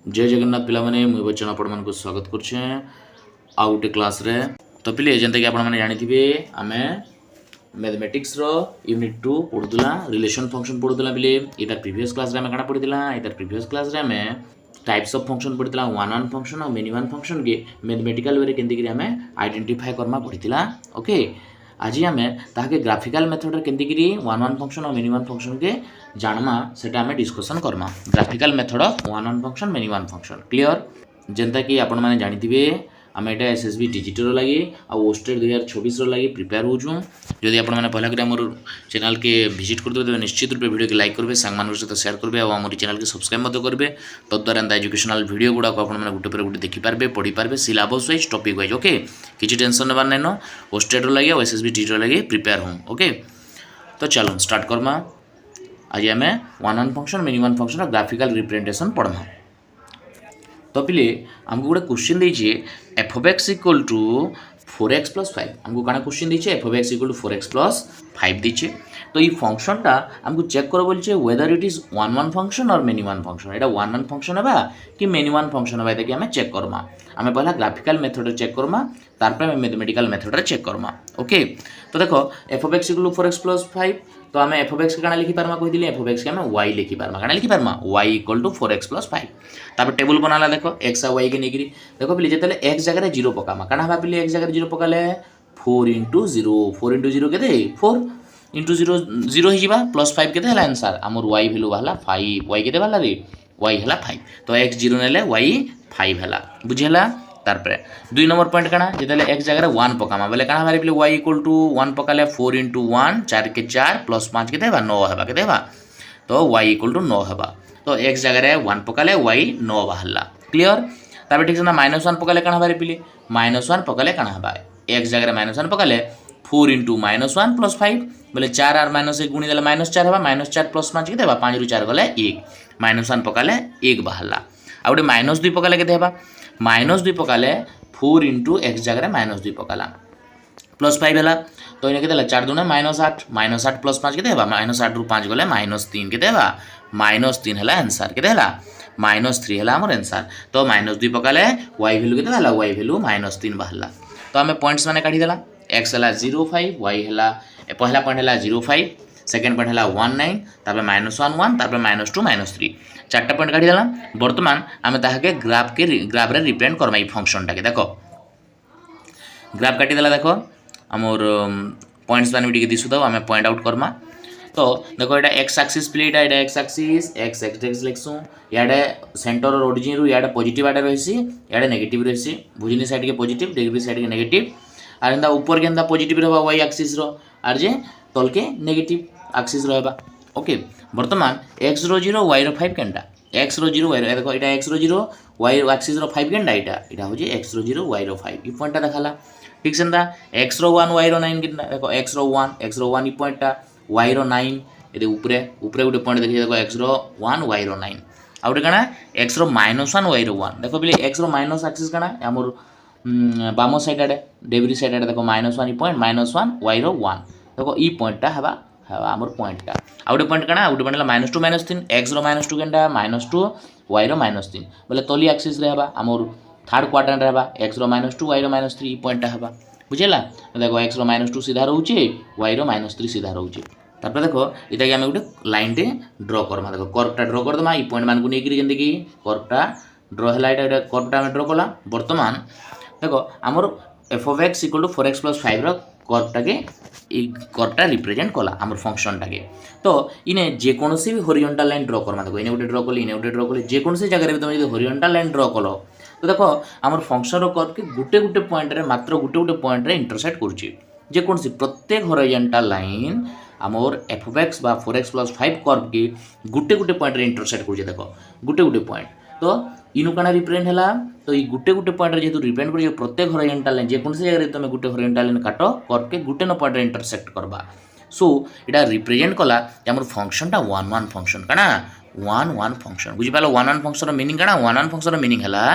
जय जगन्नाथ पिला माने मुझे बच्चन आपण मन को स्वागत करछे आउ गोटे क्लास रे। तो पिले जेंता कि आपण माने जानिथिबे आमे मैथमेटिक्स रो यूनिट 2 पढुतला रिलेशन फंक्शन पढुतला पिले। एटा प्रीवियस क्लास रे आमे काना पढितला एटा प्रीवियस क्लास रे आमे टाइप्स ऑफ फंक्शन पढितला वन वन फंक्शन और मेनी वन फंक्शन के मैथमेटिकल वे रे केंति करी आमे आइडेंटिफाई करमा पढितला। ओके आज आम ताके ग्राफिकल मेथड केंतिकी वन वन फंक्शन और मेनी वन फंक्शन के जानमा सेटा आम डिस्कसन करमा। Graphical method of one one function many one function clear. जेनता कि आपण मैंने जानिथिबे आम एटा एसएसबी डिजिटल लगी आ ओस्टेड 2024 लगी प्रिपेयर होचु। जदि आपण मैंने पहला कर चैनल के विजिट करते तेज निश्चित रूप वीडियो के लाइक करेंगे सांग सहित शेयर करेंगे और आम चैनल के सब्सक्राइब करेंगे। तद्वारा एंता एजुकेशनल वीडियो गुड़ा आपने गोटे पर गोटे देखिपारे पढ़ी पारे syllabus wise topic wise. Okay किसी टेंशन नबार नाइन ओस्टेड लगे और एसएसबी डिजिटल लगे प्रिपेयर हूँ। ओके तो चलो स्टार्ट करमा। आज आम one one function many one function graphical representation पढ़मा। तो पिले आमको गोटे क्वेश्चन देछे f of x equal to 4x plus 5। आमको काना क्वेश्चन देछे f of x equal to 4x plus 5 देछे। तो ये फंक्शन टा आमको चेक करो बोलछे whether it is one one function और मेनी वन फंक्शन। एटा वन वन फंक्शन हेबा कि मेनी वन फंक्शन हेबा एटा आमे चेक करमा। आमे पहला ग्राफिकल मेथड चेक करमा तार पर मैथमेटिकल मेथड चेक करमा। ओके तो देखो f of x equal to 4x plus 5 तो आम एफ ऑफ एक्स के काना लिखि पारमा कहि दिले एफ ऑफ एक्स के आम y लिखि पारमा। काना लिखि पारमा y equal to 4x plus 5। तापर टेबल बनाला देखो x आ y के नेगिरी देखो पिले जेतले x जगह रे 0 पकामा काना हबा पिले x जगह रे 0 पकाले 4 into 0 4 into 0 केते 4 into 0 0 ही जिबा प्लस 5 केते हला आंसर हमर y वैल्यू बहला 5 y केते बहला रे y हला 5 तो x 0 नेले y 5 हला बुझेला। तारपरे 2 नंबर पॉइंट काना जेतले x जगह रे 1 पकामा बोले काना हमारे पिले y इक्वल टू 1 पकाले 4 into 1 4 के 4 प्लस 5 केते बा 9 हेबा केते बा तो y इक्वल टू 9 हेबा तो x जगह रे 1 पकाले y 9 बहला क्लियर। तापर ठीक ना -1 पकाले काना हमारे पिले -1 पकाले काना हबा x जगह रे -1 पकाले 4 into -1 प्लस 5 बोले 4 और -1 गुणी देले -4 हेबा -4 प्लस 5 केते बा 5 रु 4 गले 1 -1 पकाले 1 बहला आ गोटे -2 पकाले केते हेबा -2 पकाले 4 into x जगह -2 पकाला प्लस 5 है तो इन्हें केते 4 दूने -8 प्लस 5 केते हेबा -8 रु 5 गले -3 केते हेबा -3 हला आंसर केते हला -3 हला हमर आंसर। तो -2 पकाले y वैल्यू केते हला y वैल्यू -3 बहला। तो हमें पॉइंट्स माने काढी देला x हला 0.5 y हला पहला पॉइंट हला 0.5 सेकंड पॉइंट हला 1.9 तापर -1 1 तापर -2 -3 चारटा पॉइंट काढी देला। वर्तमान आमे ताहाके ग्राफ रे रिप्रेजेंट करमा ई फंक्शन टाके देखो ग्राफ काटी देला देखो हमर पॉइंट्स माने बिटी के दिसु दो आमे पॉइंट आउट करमा। तो देखो एटा x एक्सिस प्लेट एटा x एक्सिस x एक्सिस लिखसु याडे सेंटर और ओरिजिन रु याडे पॉजिटिव आडे रहिसी याडे नेगेटिव रहिसी भुजिनी साइड के पॉजिटिव डेग्री साइड के नेगेटिव आर एंदा ऊपर के एंदा पॉजिटिव रहबा y एक्सिस रो आर जे तल के नेगेटिव एक्सिस रहबा। ओके वर्तमान x रो 0 y रो 5 केंटा x रो 0 y रो देखो एटा x रो 0 y रो एक्सिस रो 5 केंटा एटा होजे x रो 0 y रो 5 ई पॉइंटटा देखाला ठीक सेंदा x रो 1 y रो 9 केंटा देखो x रो 1 ई पॉइंटटा y रो 9 एदे ऊपरे गोटे पॉइंट देखि देखो x रो 1 y रो 9 आ गोटे काना x रो -1 y रो 1 देखो बिले x रो माइनस एक्सिस काना हमर बामो साइड आडे डेब्री साइड आडे देखो -1 ई पॉइंट -1 y रो 1 देखो ई पॉइंटटा हबा हमर पॉइंटटा आ गोटे पॉइंट काना गोटे पॉइंट -2 -3 x रो -2 केंटा -2 y रो -3 बोले तली एक्सिस रे हबा हमर थर्ड क्वाड्रेंट रे हबा x रो -2 y रो -3 ई पॉइंटटा हबा बुझेला। देखो x रो -2 सीधा रहउचे y रो -3 सीधा रहउचे। तापर देखो इटा के हमें गोटे लाइन टे ड्रा करमा देखो कर्वटा ड्रा कर दमा ई पॉइंट मान को नेकरी जेंदे की कर्वटा ड्रा हला एटा कर्वटा में ड्रा कला। वर्तमान देखो हमर f of x equal to 4x plus 5 रो कर्वटा के ई कर्वटा रिप्रेजेंट कला हमर फंक्शन टाके। तो इने जे कोनोसी भी हॉरिजॉन्टल लाइन ड्रा करमा देखो इने गोटे ड्रा कली इने गोटे ड्रा कली जे कोनोसी जगह रे तुम जे हॉरिजॉन्टल लाइन ड्रा कलो तो देखो हमर फंक्शन रो कर्व के गुटे गुटे पॉइंट रे मात्र गुटे गुटे पॉइंट रे इंटरसेक्ट करछि जे कोनोसी प्रत्येक हॉरिजॉन्टल लाइन हमर f of x बा 4x प्लस 5 कर्व के गुटे गुटे पॉइंट रे इंटरसेक्ट करछि देखो गुटे गुटे पॉइंट। तो इनु काना रिप्रेजेंट हला तो ई गुटे गुटे पॉइंट रे जेतु रिप्रेजेंट करि प्रत्येक हॉरिजॉन्टल लाइन जे कोनोसी जगह रे तुम गुटे हॉरिजॉन्टल लाइन काटो कर्व के गुटे न पॉइंट रे इंटरसेक्ट करबा। सो एटा रिप्रेजेंट कला जे हमर फंक्शन टा वन वन फंक्शन काना वन वन फंक्शन बुझि पालो वन वन फंक्शन रो मीनिंग काना वन वन फंक्शन रो मीनिंग हला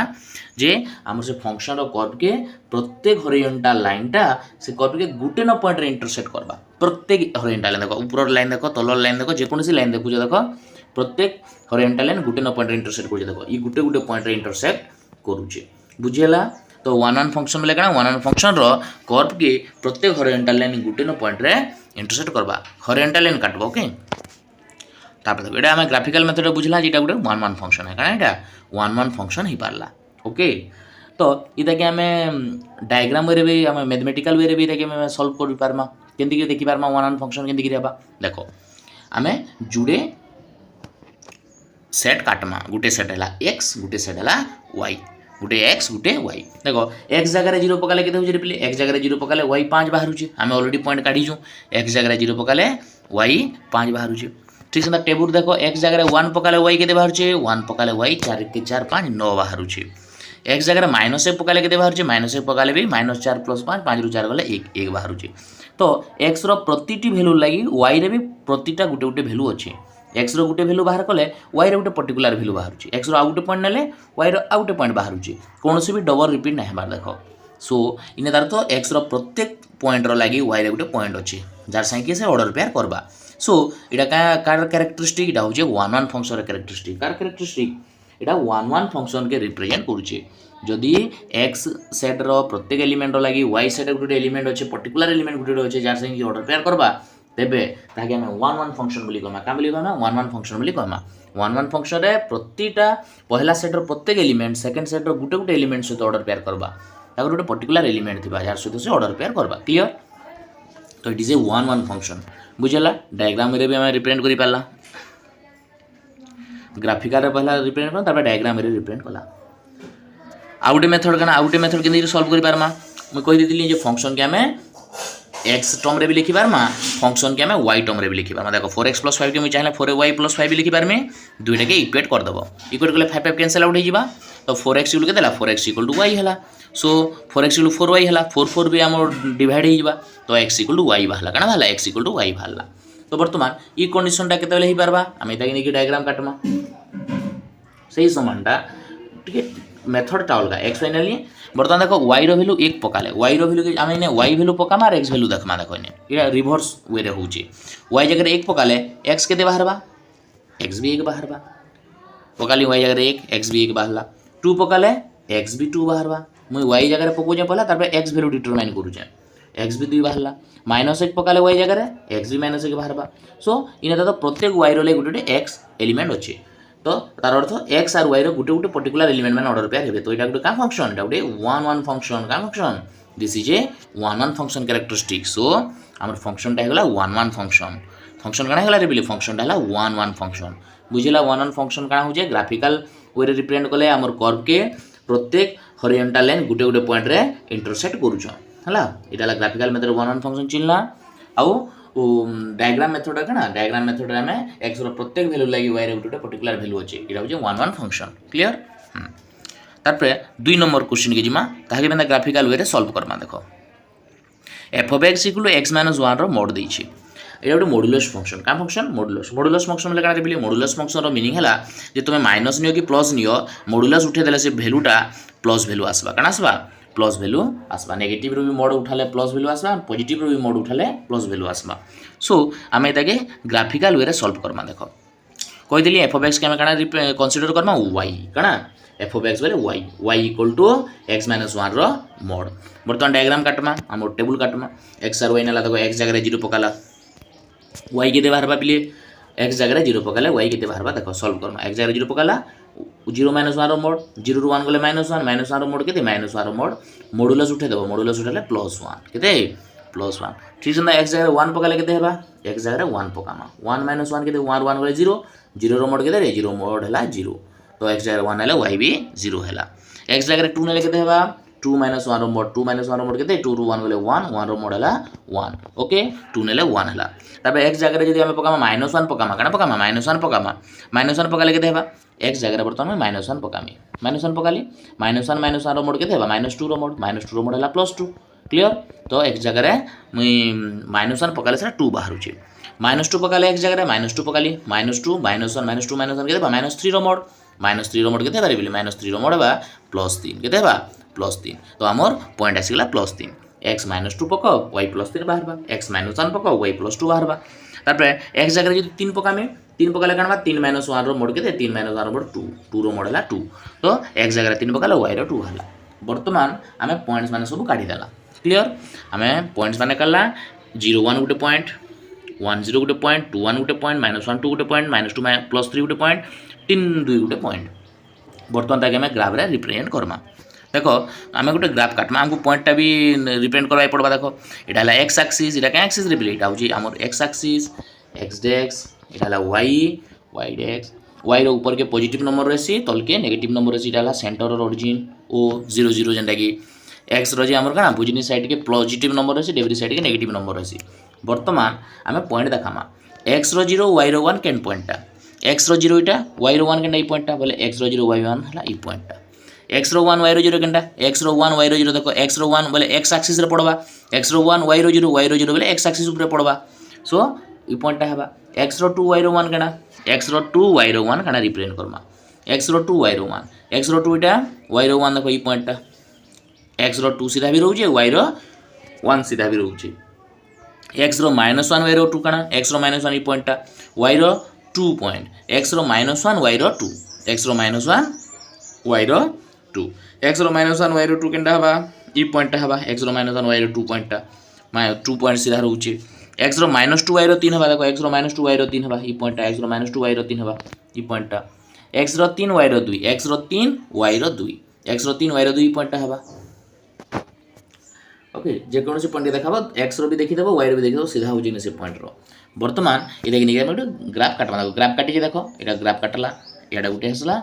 जे हमर से फंक्शन रो कर्व के प्रत्येक हॉरिजॉन्टल लाइन टा से कर्व के गुटे न पॉइंट रे इंटरसेक्ट करबा प्रत्येक हॉरिजॉन्टल लाइन देखो ऊपर लाइन देखो तलर लाइन देखो जे कोनोसी लाइन देखो जे देखो प्रत्येक हॉरिजॉन्टल लाइन गुटे न पॉइंट रे इंटरसेक्ट करूचे देखो ई गुटे गुटे पॉइंट रे इंटरसेक्ट करूचे बुझिला। तो वन वन फंक्शन बोले कण वन वन फंक्शन रो कर्व के प्रत्येक हॉरिजॉन्टल लाइन गुटे न पॉइंट रे इंटरसेक्ट करबा हॉरिजॉन्टल लाइन काटबो ओके। तापर देखो एटा हम ग्राफिकल मेथड बुझला जेटा गुटे वन वन फंक्शन है कारण एटा वन वन फंक्शन ही पारला ओके। तो इटा के हमें डायग्राम वे भी हम मैथमेटिकल वे भी के हमें सॉल्व कर पारमा केंति के देखि पारमा वन वन फंक्शन केंति के हेबा देखो हमें जुड़े सेट काटमा गुटे सेट हैला x गुटे सेट हैला y गुटे x गुटे y देखो x जगह 0 पकाले केते होजे रिप्ले x जगह 0 पकाले y 5 बाहर होचे हमें ऑलरेडी पॉइंट काढी छु x जगह 0 पकाले y 5 बाहर होचे ठीक है। टेबुल देखो x जगह 1 पकाले y केते बाहर छे 1 पकाले y 4 के 4 5 9 बाहर होचे x जगह -1 पकाले केते बाहर छे -1 पकाले भी -4 + 5 5 रु 4 गले 1 बाहर होचे। तो x रो प्रतिटी वैल्यू लागि y रे भी प्रतिटा गुटे गुटे वैल्यू अछि x रो गुटे वैल्यू बाहर कले y रे गुटे पर्टिकुलर वैल्यू बाहर होची x रो आ गुटे पॉइंट नेले y रो आ गुटे पॉइंट बाहर होची कोनोसी भी डबल रिपीट नै हेबार देखो। सो इने दार तो x रो प्रत्येक पॉइंट रो लागि y रे गुटे पॉइंट अछि जार संख्या से ऑर्डर पेयर करबा। सो इडा कार कैरेक्टरिस्टिक इडा होचे वन वन फंक्शन रो कैरेक्टरिस्टिक कार कैरेक्टरिस्टिक इडा वन वन फंक्शन के रिप्रेजेंट करूचे जदि x सेट रो प्रत्येक एलिमेंट रो लागि y सेट गुटे एलिमेंट अछि पर्टिकुलर एलिमेंट गुटे अछि जार संख्या ऑर्डर पेयर करबा तेबे ताके हम वन वन फंक्शन बोली कहमा का बोली कहमा वन वन फंक्शन बोली कहमा। वन वन फंक्शन रे प्रतिटा पहला सेट रो प्रत्येक एलिमेंट सेकंड सेट रो गुटे गुटे एलिमेंट सहित ऑर्डर पेयर करबा ताको गुटे पर्टिकुलर एलिमेंट थिबा जार सहित से ऑर्डर पेयर करबा क्लियर। तो it is a one one function बुझला डायग्राम रे भी हम रिप्रेजेंट करि पाला ग्राफिकल रे पहला रिप्रेजेंट कर तापर डायग्राम रे रिप्रेजेंट कला आ गुटे मेथड कना आ गुटे मेथड केंदी सॉल्व करि पारमा मैं कहि दितिली जे फंक्शन के हमें x टर्म रे भी लिखि पारमा फंक्शन के हमें y टर्म रे भी लिखि पारमा देखो 4x + 5 के मैं चाहले 4y + 5 भी लिखि पारमे दुइटा के इक्वेट कर दबो इक्वेट करले 5 5 कैंसिल आउट हो जिबा तो 4x इक्वल के देला 4x = y हला। सो 4x = 4y हला 4 4 भी हमर डिवाइड हो जिबा तो x = y बाहला कना भाला x = y भाला। तो वर्तमान ई कंडीशन टा केते बेले ही पारबा हम एटा के डायग्राम काटमा सही समानटा ठीक मेथड टा अलगा x फाइनली बर्तमान देखो y रो वैल्यू 1 पकाले y रो वैल्यू के आमे ने y वैल्यू पकामा और x वैल्यू देखमा देखो ने इरा रिवर्स वे रे होची y जगह 1 पकाले x केते बाहरबा x भी 1 बाहरबा पकाली y जगह 1 x भी 1 बाहरला 2 पकाले x भी 2 बाहरबा मुई y जगह पको जे पहला तार x वैल्यू डिटरमाइन करू जे x भी 2 बाहरला -1 पकाले y जगह x भी -1 बाहरबा। सो इने तो प्रत्येक y रो ले गुटे x एलिमेंट अछि तो तार अर्थ x और y रो गुटे गुटे पर्टिकुलर एलिमेंट मान ऑर्डर पेयर हेबे तो इटा गुटे का फंक्शन इटा गुटे वन वन फंक्शन का function this is a one one function characteristic. So हमर फंक्शन टा हेला वन वन फंक्शन फंक्शन काना हेला रे बिले फंक्शन टा हेला वन वन फंक्शन बुझिला वन वन फंक्शन काना हो जे ग्राफिकल वे रे रिप्रेजेंट करले हमर कर्व के प्रत्येक हॉरिजॉन्टल लाइन गुटे गुटे पॉइंट रे इंटरसेक्ट करूछ हला इटा ला graphical method one one function चिन्हला आउ डायग्राम मेथड है ना डायग्राम मेथड रे हमें x रो प्रत्येक वैल्यू लागि y रे गुटे पर्टिकुलर वैल्यू अछि इरा हो जे वन वन फंक्शन क्लियर। तारपरे 2 नंबर क्वेश्चन के जिमा ताके बेना ग्राफिकल वे रे सॉल्व करमा देखो f of x = x - 1 row mode दै छी एटा गुटे मॉड्यूलस फंक्शन का फंक्शन मॉड्यूलस फंक्शन ले काना रे मॉड्यूलस फंक्शन रो मीनिंग हला जे तुमे माइनस नियो कि प्लस नियो मॉड्यूलस उठे देले से वैल्यूटा प्लस वैल्यू आसबा काना आसबा प्लस वैल्यू आसबा नेगेटिव रो भी मोड उठाले प्लस वैल्यू आसबा पॉजिटिव रो भी मोड उठाले प्लस वैल्यू आसबा। सो आमे ताके ग्राफिकल वे रे सॉल्व करमा देखो कहि देली f of x के हम काना कंसीडर करमा y काना f of x बेले y = x - 1 रो मोड बर्तमान डायग्राम काटमा हम टेबल काटमा x और y नेला देखो x जगह 0 पकाला y के दे बाहरबा पिले x जगह 0 पकाले y के दे बाहरबा देखो सॉल्व करमा x जगह 0 पकाला 0 - 1 रो मोड 0 ରୁ 1 गले -1 -1 रो मोड केते -1 रो मोड मॉड्यूलस उठे देबो मॉड्यूलस उठाले +1 केते +1 ठीक है x जगह 1 पकाले केते हेबा x जगह 1 पकामा 1 - 1 केते 1 1 गले 0 0 रो मोड केते 0 मोड हला 0 तो x जगह 1 हेला y भी 0 हेला x जगह 2 नेले केते हेबा 2 - 1 रो मोड 2 - 1 रो मोड केते 2 ରୁ 1 गले 1 1 रो मोड हला 1 ओके 2 नेले 1 हला तबे x जगह जदी हम पकामा -1 पकामा काना पकामा -1 पकामा -1 पकाले केते हेबा x जगह बर्तमान में -1 पकामी -1 पकाली -1 रो मोड केते हेबा -2 रो मोड हला +2 क्लियर। तो x जगह मुई -1 पकाले से 2 बाहर होची -2 पकाले x जगह -2 पकाली -2 -1 -2 केते हेबा -3 रो मोड -3 रो मोड केते हेबा बिली -3 रो मोड हेबा +3 केते हेबा +3 तो हमर पॉइंट आसीला +3 x -2 पकाओ y +3 बाहरबा x -1 पकाओ y +2 बाहरबा तारपरे x जगह जदी 3 पकामी तीन पकाले काण 3 - 1 रो मोड के 3 - 1 रो मोड 2 2 रो मोड है 2 तो x जगह 3 पकाले y रो 2 हला। वर्तमान आम पॉइंट्स मान सब काढ़ी देला क्लियर आम पॉइंट्स मान काला 0 1 गोटे पॉइंट 1 0 गोटे पॉइंट 2 1 गोटे पॉइंट -1 2 गोटे पॉइंट -2 +3 गोटे पॉइंट 3 2 गोटे पॉइंट बर्तमान ताकि आम ग्राफ रे रिप्रेजेंट करमा देख आम गोटे ग्राफ काटमा आमको पॉइंटा भी रिप्रेजेंट करवाई पड़वा देख यहाँ है एक्स एक्सिस यहाँ क्या एक्सिस रे यहाँ हूँ आम एक्स एक्सिस एक्स डेक्स यहाँ वाई वाई डेक्स वाई ऊपर के पॉजिटिव नंबर रही तल के नेगेटिव नंबर रही है सेंटर ओरिजिन ओ 0 0 जेनटा कि एक्स रही आमर क्या बुझनी साइड के पॉजिटिव नंबर रही डेब्री साइड के नेगेटिव नंबर रही बर्तमान आम पॉइंट देखामा एक्स रो 0 वाई रो 1 केन पॉइंटा एक्स रो 0 इटा वाई रो 1 केनटा ई पॉइंटा बोले एक्स रो 0 वाई 1 है ई पॉइंटा एक्स रो 1 वाई रो 0 केनटा एक्स रो 1 वाई रो 0 देखो एक्स रो 1 बोले एक्स एक्सिस रे पड़वा एक्स रो 1 वाई रो 0 बोले एक्स एक्सिस ऊपर पड़वा सो ई पॉइंटा है एक्स रो 2 वाई रो 1 केना एक्स रो 2 वाई रो 1 केना रिप्रेजेंट करमा एक्स रो 2 वाई रो 1 एक्स रो 2 इटा वाई रो 1 देखो ई पॉइंटा एक्स रो 2 सीधा भी रोचे वाई रो 1 सीधा भी रोचे एक्स रो -1 वाई रो 2 कना एक्स रो -1 ई पॉइंटा वाई रो 2 पॉइंट एक्स रो -1 वाई रो 2 एक्स रो -1 वाई रो 2 एक्स रो -1 वाई रो 2 केनटा हबा ई पॉइंटा हबा एक्स रो -1 वाई रो 2 पॉइंटा 2 पॉइंट सीधा रोचे एक्स रो -2 वाई रो 3 हबा देखो एक्स रो -2 वाई रो 3 हबा ई पॉइंटा एक्स रो -2 वाई रो 3 हबा ई पॉइंटा एक्स रो 3 वाई रो 2 एक्स रो 3 वाई रो 2 एक्स रो 3 वाई रो 2 ई पॉइंटा हबा ओके जेकोसी पॉइंट देखा एक्स रो भी देखीदेव वाई रो भी देखीदेव सीधा हो से पॉइंट रो बर्तमान ये देखिए ग्राफ काटवा ग्राफ काटी देखो यहाँ ग्राफ काटला इड़ा गोटे आसला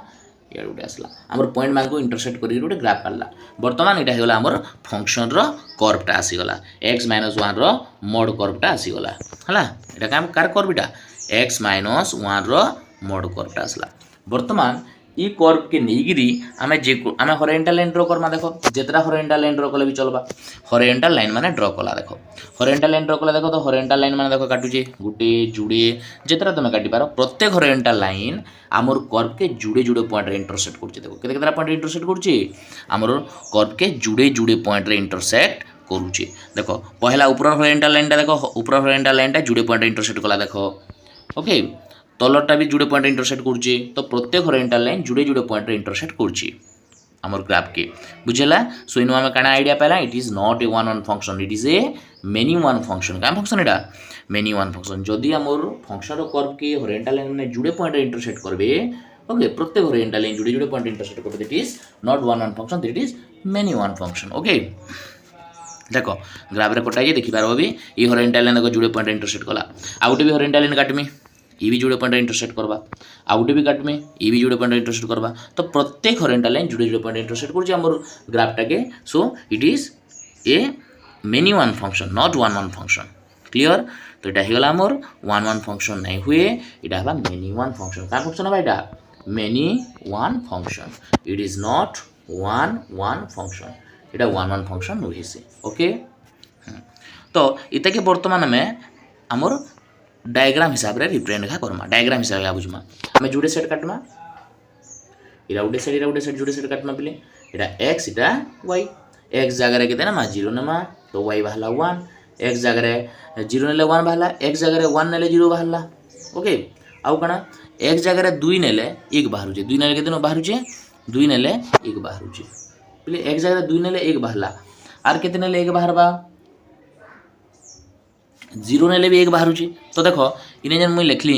इड़ा गोटे आसला आमर पॉइंट मान को इंटरसेक्ट कर गोटे ग्राफ काटला बर्तमान यहाँ होगा आमर फंक्शन रो कर्वटा आसीगला x - 1 रो मोड कर्वटा आसीगला है यहाँ कार कर्वटा x - 1 रो मोड कर्वटा आसला बर्तमान ई कर्व के नहींगिरी आम आम हॉरिजॉन्टल लाइन ड्र करमा देखो जितना हॉरिजॉन्टल लाइन ड्र कले भी चलबा हॉरिजॉन्टल लाइन माने ड्र कला देखो हॉरिजॉन्टल लाइन ड्र कला देखो तो हॉरिजॉन्टल लाइन माने देखो काटुचे गुटे जुड़े जितना तुम काटी पारो प्रत्येक हॉरिजॉन्टल लाइन आमर कर्व के जुड़े जुड़े पॉइंट रे इंटरसेक्ट करछे देखो केते केते पॉइंट रे इंटरसेक्ट करछे आमर कर्व के जुड़े जुड़े पॉइंट रे इंटरसेक्ट करूचे देखो पहला ऊपर हॉरिजॉन्टल लाइन देखो ऊपर हॉरिजॉन्टल लाइन जुड़े पॉइंट रे इंटरसेक्ट कला देखो ओके तलरटा भी जुड़े पॉइंट इंटरसेक्ट करुचे तो प्रत्येक हॉरिजॉन्टल लाइन जुड़े जुड़े पॉइंट इंटरसेक्ट करुचे आमर ग्राफ के बुझेला सो इनो आमे काना आइडिया पाला it is not a one one function it is a many one function का फंक्शन एटा मेनी वन फंक्शन जदि आमर फंक्शन रो कर्व के हॉरिजॉन्टल लाइन में जुड़े पॉइंट इंटरसेक्ट करबे ओके प्रत्येक हॉरिजॉन्टल लाइन जुड़े जुड़े पॉइंट इंटरसेक्ट करबे that is not one one function that is many one function okay देखो ग्राफ रे कटाई देखि पारो अभी ई हॉरिजॉन्टल लाइन को जुड़े पॉइंट इंटरसेक्ट कला आउटे भी हॉरिजॉन्टल लाइन काटमी ये भी जुड़े पॉइंट इंटरसेक्ट करवा आउटे भी काटमे ये भी जुड़े पॉइंट इंटरसेक्ट करवा तो प्रत्येक हॉरिजॉन्टल लाइन जुड़े जुड़े पॉइंट इंटरसेक्ट करछि हमर ग्राफटा के सो it is a many one function not one one function clear तो এটা হইগলা हमर वन वन फंक्शन नहीं हुए এটা হবা मेनी वन फंक्शन का फंक्शन है এটা many one function it is not one one function এটা वन वन फंक्शन होइसे ओके तो इता के वर्तमान में हमर डायग्राम हिसाब रे रिप्रेजेंट करमा डायग्राम हिसाब से बुझमा आम जुड़े सेट काटमा इरा उडे सेट जुड़े सेट काटमा पिले इरा x इटा y x जगह केते ना 0 नमा तो y बाहला 1 x जगह 0 नेले 1 बाहला x जगह 1 नेले 0 बाहला ओके आउ कना x जगह 2 नेले 1 बाहरु जे 2 नेले केते न बाहरु जे 2 नेले 1 बाहरु जे पिले x जगह 2 नेले 1 बाहला आर केते नेले 1 बाहरबा 0 नेले भी 1 बाहरुची तो देखो इने जन मुई लिखली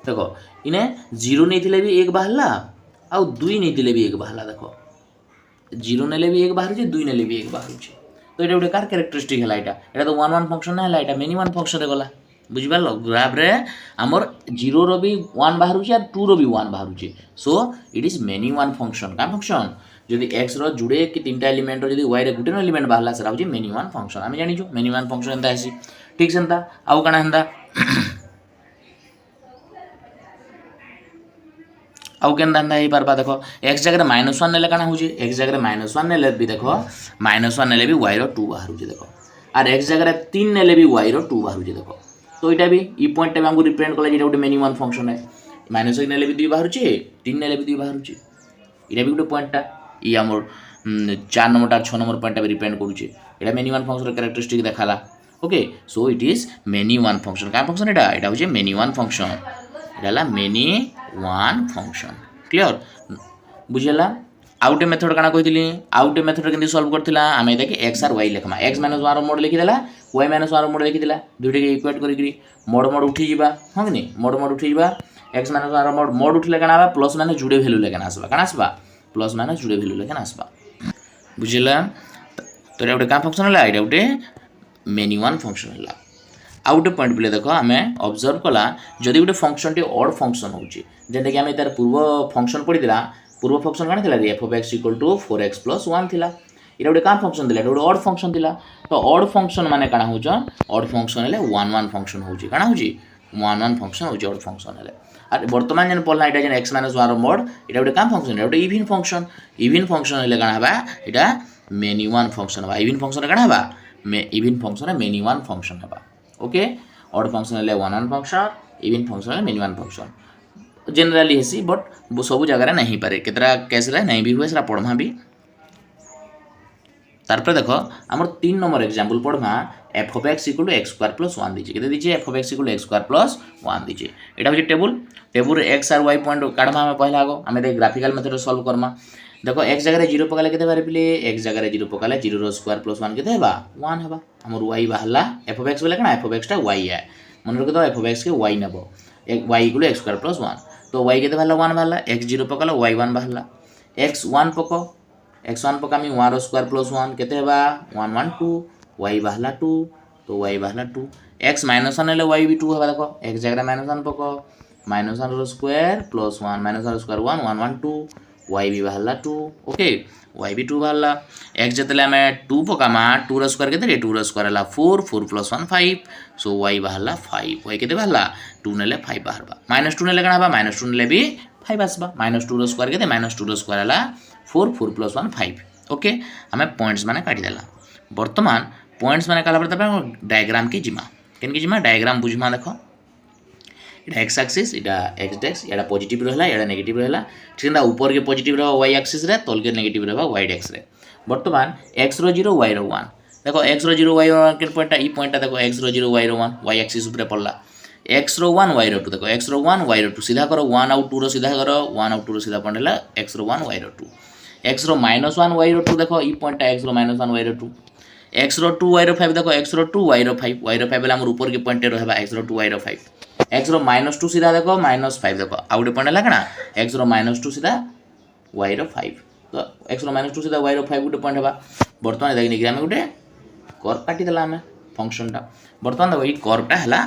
देखो इने 0 नहीं थिले भी 1 बाहरला आ 2 नहीं थिले भी 1 बाहरला देखो 0 नेले भी 1 बाहरुची 2 नेले भी 1 बाहरुची तो एटा उडे कार कैरेक्टरिस्टिक हला एटा तो वन वन फंक्शन ना हला एटा मेनी वन फंक्शन रे गला बुझि पारलो ग्राफ रे हमर 0 रो भी 1 बाहरुची और 2 रो भी 1 बाहरुची so it is many one function का फंक्शन जदि x रो जुड़े कि तीनटा एलिमेंट रो जदि y रे गुटे एलिमेंट बाहला सेरा होची मेनी वन फंक्शन आमे जानि छु मेनी वन फंक्शन एंता आसी ठीक सेंता आउ काना हंदा आउ केंदा हंदा हे पारबा देखो x जगह -1 नेले काना होची x जगह -1 नेले भी देखो -1 नेले भी y रो 2 बाहर होची देखो और x जगह 3 नेले भी y रो 2 बाहर होची देखो तो इटा भी ई पॉइंट टे हमको रिप्रेजेंट कला जेटा गुटे मेनी वन फंक्शन है -1 नेले भी 2 बाहर होची 3 नेले भी 2 बाहर होची इटा भी गुटे पॉइंट टा ये आमर 4 नंबर 6 नंबर पॉइंट भी रिप्रेजेंट करूचे एटा मेनी वन फंक्शन कैरेक्टरिस्टिक देखाला okay so it is many one function क्या फंक्शन एटा एटा होचे मेनी वन फंक्शन एटा मेनी वन फंक्शन क्लियर बुझेला आउटे मेथड काना कहितली आउटे मेथड केंदी सॉल्व करथिला आमे देखि x और y लिखमा x - 1 मोड लिखि देला y - 1 मोड लिखि देला दुइटे के इक्वेट करिकरी मोड मोड उठी जिबा हां कि नहीं मोड मोड उठी जिबा x - 1 मोड मोड उठले काना बा प्लस माने जुडे वैल्यू लेकन आसबा काना आसबा प्लस माने जुडे वैल्यू लेकन आसबा बुझिला तो एटा का फंक्शन हला एटा उटे मेनी वन फंक्शन हला आ गोटे पॉइंट पे देख आम ऑब्जर्व कला जदि गोटे फंक्शन टी ऑड फंक्शन होची जेंटा कि आम तार पूर्व फंक्शन पढ़ीला पूर्व फंक्शन कौन था f of x equal to 4x + 1 थिला इटा गोटे का फंक्शन थिला गोटे ऑड फंक्शन थिला तो ऑड फंक्शन माने काना होचा ऑड फंक्शन हेले 1 1 फंक्शन होची काना होची 1 1 फंक्शन होची ऑड फंक्शन हेले आ वर्तमान जन पढ़ला इटा जन x - 1 मोड इटा गोटे का फंक्शन गोटे इवन फंक्शन हेले काना हबा इटा मेनी वन फंक्शन हबा इवन फंक्शन काना हबा even function many one function हबा ओके ऑड फंक्शन हेले 1 1 फंक्शन इवन फंक्शन हेले मेनी वन फंक्शन जनरली हेसी बट सब जगह नहीं पारे केतरा केस रे नहीं भी हुए सरा पढ़मा भी तारपर देखो हमर 3 नंबर एग्जांपल पढ़मा f of x = x² + 1 दीजिए केते दीजिए f of x = x² + 1 दीजिए एटा होची टेबल रे x और y पॉइंट काढमा हम पहला आगो हमें दे ग्राफिकल मेथड सॉल्व करमा देखो x जगह रे 0 पकाले केते बारे पिले x जगह रे 0 पकाले 0 रो स्क्वायर + 1 केते हेबा 1 हेबा हमर y बाहला f of x बोले कना f of x टा y है मन रखो तो f of x के y नेबो y = x² + 1 तो y केते बाहला 1 बाहला x 0 पकाला y 1 बाहला x 1 पको x 1 पका मी 1 रो स्क्वायर + 1 केते हेबा 1 1 2 y बाहला 2 तो y बाहला 2 x - 1 ले y भी 2 हेबा देखो x जगह -1 पको -1 रो स्क्वायर + 1 -1 रो स्क्वायर 1 1 1 2 y भी बाहला 2 ओके y भी 2 बाहला x जतले हमें 2 पकामा 2 रो स्क्वायर केते 2 रो स्क्वायर हला 4 4 + 1 5 सो y बाहला 5 y केते बाहला 2 नेले 5 बाहरबा -2 नेले कना बा -2 नेले भी 5 आसबा -2 रो स्क्वायर केते -2 रो स्क्वायर हला 4 4 + 1 5 ओके हमें पॉइंट्स माने काटी देला वर्तमान पॉइंट्स माने काला पड़ता डायग्राम की जिमा केन की जिमा डायग्राम बुझमा देखो इटा x एक्सिस इटा x डेक्स याडा पॉजिटिव रहला याडा नेगेटिव रहला ठीक ना ऊपर के पॉजिटिव रह y एक्सिस रे तल के नेगेटिव रहबा y डेक्स रे वर्तमान x रो 0 y रो 1 देखो x रो 0 y रो 1 के पॉइंट ई पॉइंट देखो x रो 0 y रो 1 y एक्सिस ऊपर पड़ला x रो 1 y रो 2 देखो x रो 1 y रो 2 सीधा करो 1 और 2 रो सीधा करो 1 और 2 रो सीधा पॉइंट हला x रो 1 y रो 2 x रो -1 y रो 2 देखो ई पॉइंट x रो -1 y रो 2 x रो 2 y रो 5 देखो x रो 2 y रो 5 बेला हमर ऊपर के पॉइंट रहबा x रो 2 y रो 5 x रो -2 सीधा देखो -5 देखो आउटे पॉइंट हला कना x रो -2 सीधा y रो 5 तो x रो -2 सीधा y रो 5 गुटे पॉइंट हेबा वर्तमान देखि निग्राम गुटे कर्व काटी देला हमें फंक्शन टा वर्तमान देखो ई कर्व टा हला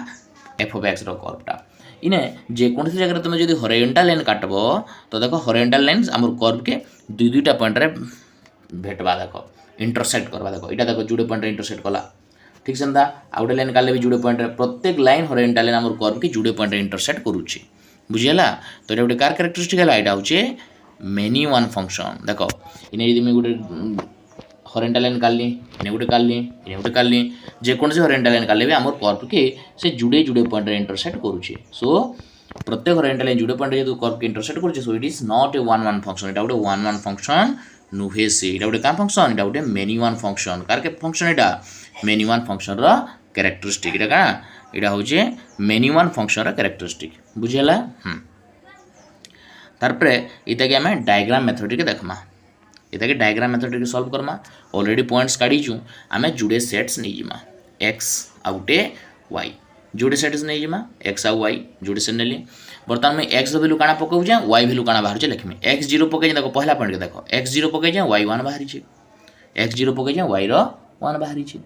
f of x रो कर्व टा इने जे कोनसी जगह तुम जदी हॉरिजॉन्टल लाइन काटबो तो देखो हॉरिजॉन्टल लाइंस हमर कर्व के दुईटा पॉइंट रे भेटबा देखो इंटरसेक्ट करबा देखो इटा देखो जुड़े पॉइंट रे इंटरसेक्ट कला ठीक सेंदा आउटे लाइन काले भी जुड़े पॉइंट रे प्रत्येक लाइन हॉरिजॉन्टल लाइन हमर कर्व के जुड़े पॉइंट रे इंटरसेक्ट करूची बुझियला तो एटा गोटे कार कैरेक्टरिस्टिक हला एटा होचे मेनी वन फंक्शन देखो इने यदि मैं गोटे हॉरिजॉन्टल लाइन कालली इने गोटे कालली जे कोनसे हॉरिजॉन्टल लाइन काले भी हमर कर्व के से जुड़े जुड़े पॉइंट रे इंटरसेक्ट करूची सो प्रत्येक हॉरिजॉन्टल लाइन जुड़े पॉइंट रे जो कर्व के इंटरसेक्ट करूची सो it is not a 1 1 function एटा गोटे 1 1 फंक्शन नुहे से एटा गोटे का फंक्शन एटा गोटे मेनी वन फंक्शन कार के फंक्शन एटा मेनी वन फंक्शन रो कैरेक्टरिस्टिक एटा का एटा होचे मेनी वन फंक्शन रो कैरेक्टरिस्टिक बुझियला तार पर इता के हमें डायग्राम मेथड के देखमा इता के डायग्राम मेथड के सॉल्व करमा ऑलरेडी पॉइंट्स काढी छु हमें जुड़े सेट्स नै जिमा x आउटे y जुड़े सेट्स नै जिमा x आ y जुड़े सेट नेली वर्तमान में x वैल्यू काना पकाउ जे y वैल्यू काना बाहर जे लिखमे x 0 पकाइ देखो पहला पॉइंट के देखो x 0 पकाइ जे y 1 बाहर जे x 0 पकाइ जे y रो 1 बाहर जे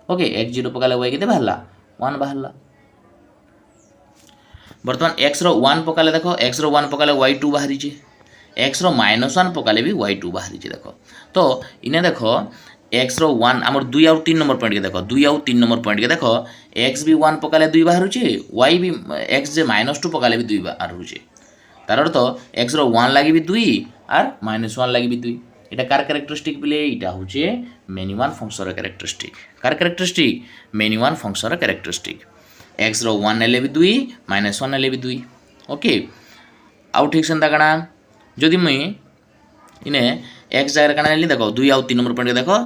ओके x 0 पकाले y केते बाहरला 1 बाहरला वर्तमान x रो 1 पकाले देखो x रो 1 पकाले y 2 बाहर जे x रो -1 पकाले भी y 2 बाहर जे देखो तो इने देखो x रो 1 हमर 2 और 3 नंबर पॉइंट के देखो 2 और 3 नंबर पॉइंट के देखो x भी 1 पकाले 2 बाहर जे y भी x जे -2 पकाले भी 2 बाहर जे तार अर्थ x रो 1 लागि भी 2 और -1 लागि भी 2 एटा कार कैरेक्टरिस्टिक बिले एटा होचे मेनी वन फंक्शन रो कैरेक्टरिस्टिक कार कैरेक्टरिस्टिक मेनी वन फंक्शन रो कैरेक्टरिस्टिक x रो 1 नेले भी 2 -1 नेले भी 2 ओके आउ ठीक सेंता कणा जदि मैं इने x जगह कणा नेली देखो 2 और 3 नंबर पॉइंट देखो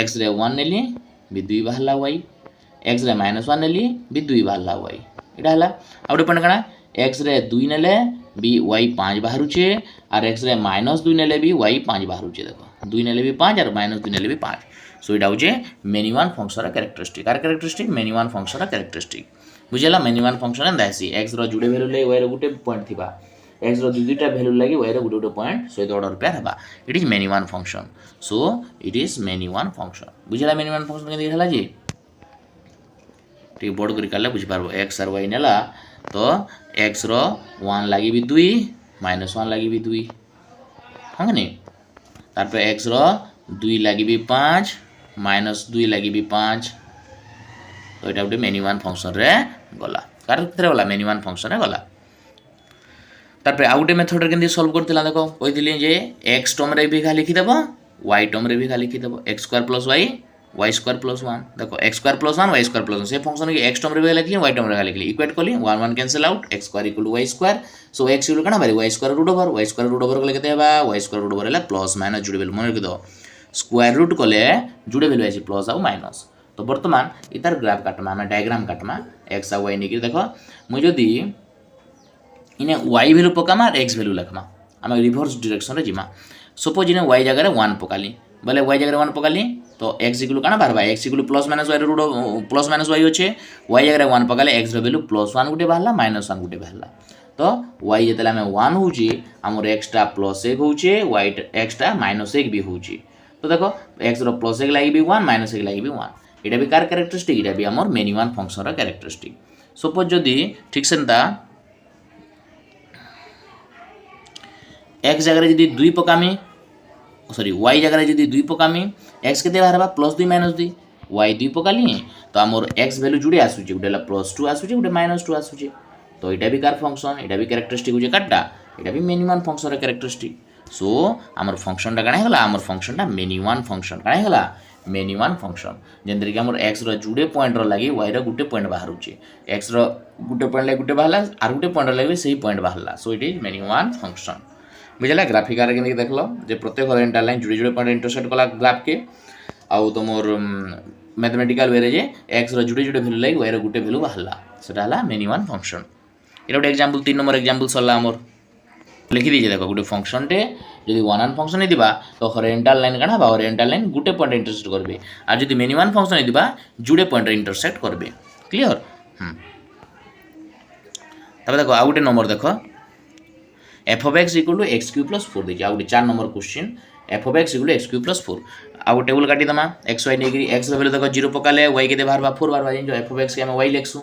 x रे 1 नेली भी 2 बाहरला y एक्स रे -1 नेली भी 2 बाहरला y एटा हला आ गोटे पॉइंट कणा एक्स रे 2 नेले भी y 5 बाहरुचे और एक्स रे -2 नेले भी y 5 बाहरुचे देखो 2 नेले भी 5 और -2 नेले भी 5 सो एटा होचे मेनी वन फंक्शन कैरेक्टरिस्टिक आर characteristic many one function characteristic बुझेला मेनी वन फंक्शन एंदा आसी एक्स रो जुडे वैल्यू ले y रो गुटे पॉइंट थिबा एक्स रो दुईटा वैल्यू लगी y रो गुटे गुटे पॉइंट सहित ऑर्डर पेयर हबा it is many one function so it is many one function बुझेला मेनी वन फंक्शन केंदी हला जी ठीक बोर्ड करी काले बुझ पारबो x और y नेला तो x रो 1 लागि भी 2 -1 लागि भी 2 हां नहीं तार पे x रो 2 लागि भी 5 -2 लागि भी 5 तो एटा उटे मेनी वन फंक्शन रे गला कार कितरे गला मेनी वन फंक्शन रे गला तार पे आउटे मेथड रे केंदी सॉल्व करतिला देखो कहिदिली जे x टर्म रे भी खा लिखि देबो y टर्म रे भी खा लिखि देबो x² + y y² + 1 देखो x² + 1 y² + 1 से फंक्शन के x टर्म रे भी लिखली y टर्म रे लिखली इक्वेट कली 1 1 कैंसिल आउट x² = y² सो x इक्वल कना बारी y² √y² कले केते हेबा y² √, हला प्लस माइनस जुडे वैल्यू मन रखि दो स्क्वायर रूट कले जुडे वैल्यू आसी प्लस आ माइनस तो वर्तमान इतार ग्राफ काटमा हम डायग्राम काटमा x आ y निकि देखो मु जदी इने y वैल्यू पकामा और x वैल्यू लिखमा हम रिवर्स डायरेक्शन रे जिमा सपोज इने y जगह रे 1 पकाली बोले y जगह रे 1 पकाली तो x इक्वल कना बारबा x equal plus minus y root plus minus y होचे y जगह रे 1 पकाले x रो वैल्यू +1 गुटे बाहरला -1 गुटे बाहरला तो y जेतला में 1 होची हमर x टा +1 होचे y x टा -1 भी होची तो देखो x रो +1 लागि भी 1 -1 लागि भी 1 एटा भी कार कैरेक्टरिस्टिक एटा भी हमर मेनी वन फंक्शन रा कैरेक्टरिस्टिक सपोज जदी ठीक सेंता x जगह रे जदी 2 पकामी सॉरी y जगह रे जदी 2 पकामी x केते बाहरबा +2 -2 y 2 पकाली तो हमर x वैल्यू जुडे आसुची गुटेला +2 आसुची गुटे -2 आसुची तो एटा भी कार फंक्शन एटा भी कैरेक्टरिस्टिक होजे काटा एटा भी मेनी वन फंक्शन रा कैरेक्टरिस्टिक सो हमर फंक्शन टा काना हेला हमर फंक्शन टा मेनी वन फंक्शन काना हेला मेनी वन फंक्शन जेंतरि कि हमर x रो जुडे पॉइंट रो लागि y रो गुटे पॉइंट बाहरुची x रो गुटे पॉइंट लागि गुटे बाहरला आर गुटे पॉइंट रो लागि सेही पॉइंट बाहरला so it is many one function बुझला ग्राफिक आरे के देखलो जे प्रत्येक होरिजेंटल लाइन जुडे जुडे पॉइंट इंटरसेक्ट कला ग्राफ के आउ तमोर मैथमेटिकल वे रे जे x रो जुडे जुडे वैल्यू लागि y रो गुटे वैल्यू बाहरला सेटा हला मेनी वन फंक्शन एटा गोटे एग्जांपल 3 नंबर एग्जांपल सरला हमर लिखि दीजिए देखो गोटे फंक्शन टे जदि वन वन फंक्शन हे दिबा तो होरिजेंटल लाइन काना बा होरिजेंटल लाइन गुटे पॉइंट इंटरसेक्ट करबे आ जदि मेनी वन फंक्शन हे दिबा जुडे पॉइंट इंटरसेक्ट करबे क्लियर तब देखो आ गोटे नंबर देखो f of x equal to x³ + 4 दीजिए आ गोटे 4 number question f of x equal to x³ + 4 आ गोटे टेबल काटी दमा x y नेगिरी x रो वैल्यू देखो 0 पकाले y केते बाहरबा 4 बाहरबा जो f of x के हम y लिखसु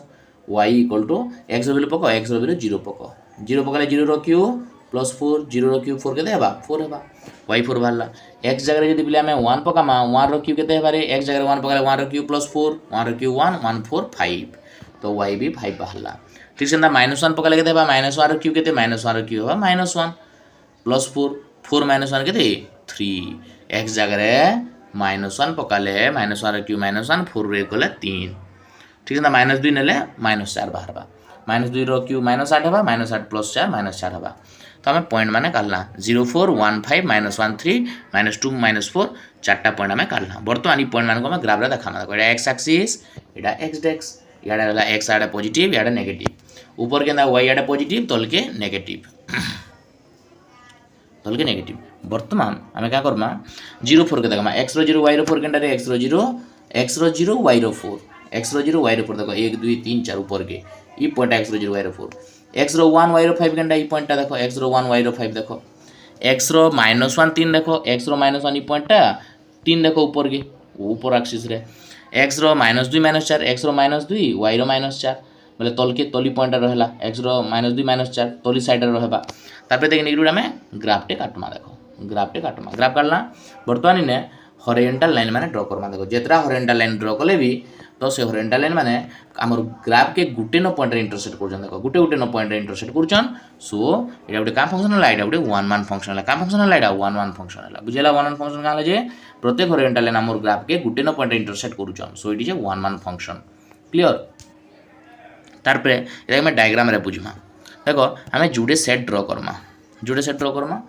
y equal to x रो वैल्यू पको x रो वैल्यू 0 पको 0 पकाले 0 रो क्यू +4 0 रो क्यू 4 केते हेबा 4 हेबा y 4 बाहरला x जगह रे जदि बिले हम 1 पकामा 1 रो क्यू केते हेबा रे x जगह 1 पकाले 1 रो क्यू +4 1 रो क्यू 1 1 4 5 तो y भी 5 बाहरला ठीक से ना -1 पकाले केते हेबा -1 रो क्यू केते -1 रो क्यू हेबा -1 +4 4 -1 केते 3 x जगह रे -1 पकाले -1 रो क्यू -1 4 रे कोले 3 ठीक है ना -2 नेले -4 बाहरबा -2 रो क्यू -8 हेबा -8 + 4 -4 हेबा तो हमें पॉइंट माने काढला 0 4 1 5 -1 3 -2 -4 चारटा पॉइंट हमें काढला बर्तमान ई पॉइंट माने को हमें ग्राफ रे देखाना देखो एटा x एक्सिस एटा x डेक्स याडा हला x आडा पॉजिटिव याडा नेगेटिव ऊपर केंदा y आडा पॉजिटिव तल के नेगेटिव बर्तमान हमें क्या करमा 0 4 के देखमा x रो 0 y रो 4 केंदा रे x रो 0 y रो 4 x रो 0 y रो 4 देखो 1 2 3 4 ऊपर के ई पॉइंट x रो 0 y रो 4 x रो 1 y रो 5 केंदा ई पॉइंट देखो x रो 1 y रो 5 देखो x रो -1 3 देखो x रो -1 ई पॉइंट 3 देखो ऊपर के ऊपर एक्सिस रे x रो -2 -4 x रो -2 y रो -4 बोले तल के तली पॉइंट रहला x रो -2 -4 तली साइड रे रहबा तापर देख निकलू हमें ग्राफ टे काटमा देखो ग्राफ काटला वर्तमान ने हॉरिजॉन्टल लाइन माने ड्रॉ करमा देखो जेतरा हॉरिजॉन्टल लाइन ड्रॉ कले भी तो से हॉरिजॉन्टल लाइन माने हमर ग्राफ के गुटे न पॉइंट रे इंटरसेक्ट करजन देखो गुटे न पॉइंट रे इंटरसेक्ट करजन सो एटा गुटे का फंक्शन ला एटा गुटे वन वन फंक्शन ला का फंक्शन ला एटा वन वन फंक्शन ला बुझेला वन वन फंक्शन का जे प्रत्येक हॉरिजॉन्टल लाइन हमर ग्राफ के गुटे न पॉइंट रे इंटरसेक्ट करजन so it is a one one function clear तार पे एटा में डायग्राम रे बुझमा देखो हमें जुड़े सेट ड्रॉ करमा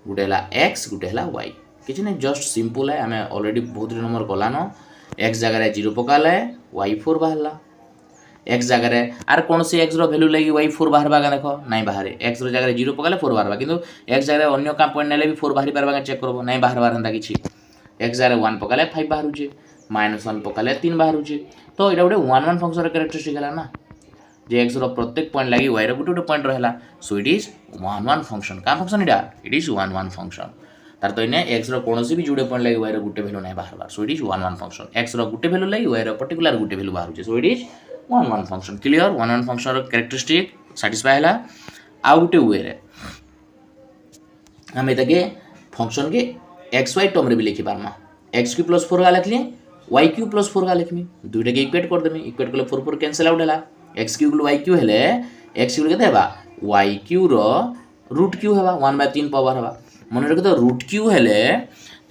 गुटे हला x गुटे हला y किछि नै जस्ट सिंपल है हमें ऑलरेडी बहुत नंबर कलानो x जगह रे 0 पकाले y4 बाहरला x जगह आर कौन से x वैल्यू लगी y4 बाहर देख ना बाहर x जगह 0 पकाले 4 बाहर किंतु x जगह अन्य क्या पॉइंट ना भी 4 बाहरी पार्बा चेक करब ना बाहर हेन्ता कि x जगह 1 पकाले 5 बाहर -1 पकाले 3 बाहर तो ये गोटे 1 1 फंक्शन कैरेक्टरिस्टिक है ना जे x प्रत्येक पॉइंट लगी y गोटे गोटे पॉइंट रहा सो इट इज 1 1 फंक्शन क्या फंक्शन इटा इट इज 1 1 फंक्शन तार तो इन्हें एक्स कौन भी जोड़े पॉइंट लगे y गोटे भैल्यू ना बाहर सो इट इज 1 1 फंक्शन एक्स गोटे भैल्यू लगे y पर्टिकुलर गोटे भैल्यू बाहर सो it is 1 1 function clear 1 1 function characteristic satisfy है आ गोटे वे रे आम ये फंक्शन के एक्स वाई टर्म भी लिखि पार्मा एक्स क्यू प्लस 4 का लिखली वाई क्यू प्लस 4 का लिखमी दुईटा के इक्वेट करदेमी इक्वेट कले 4 4 कैंसल आउट है एक्स क्यू वाई क्यू हेले एक्स क्यू के वाई क्यू रूट क्यू है 1/3 पावर है मन रख तो रूट क्यू हेले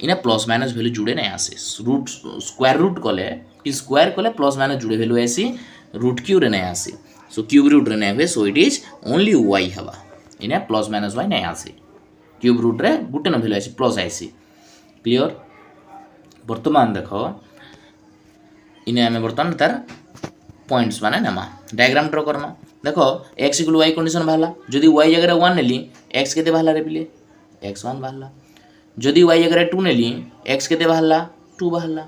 इना प्लस माइनस वैल्यू जुड़े नहीं आसे रूट स्क्वायर रूट कले कि स्क्वायर कले प्लस माइनस जुड़े वैल्यू आसी रूट क्यू रे नहीं आसी सो क्यूब रूट रे नहीं हुए so it is only y हवा इना प्लस माइनस वाई नहीं आसी क्यूब रूट रे गुटे न वैल्यू आसी प्लस आसी क्लियर वर्तमान देखो इने आमे वर्तमान तार पॉइंट्स माने नमा डायग्राम ड्रा करना देखो x इक्वल y कंडीशन बाहला जदि y जगह 1 नेली x केते बाहला रे बिले x1 बाहला जदि y जगह 2 नेली x केते बाहला 2 बाहला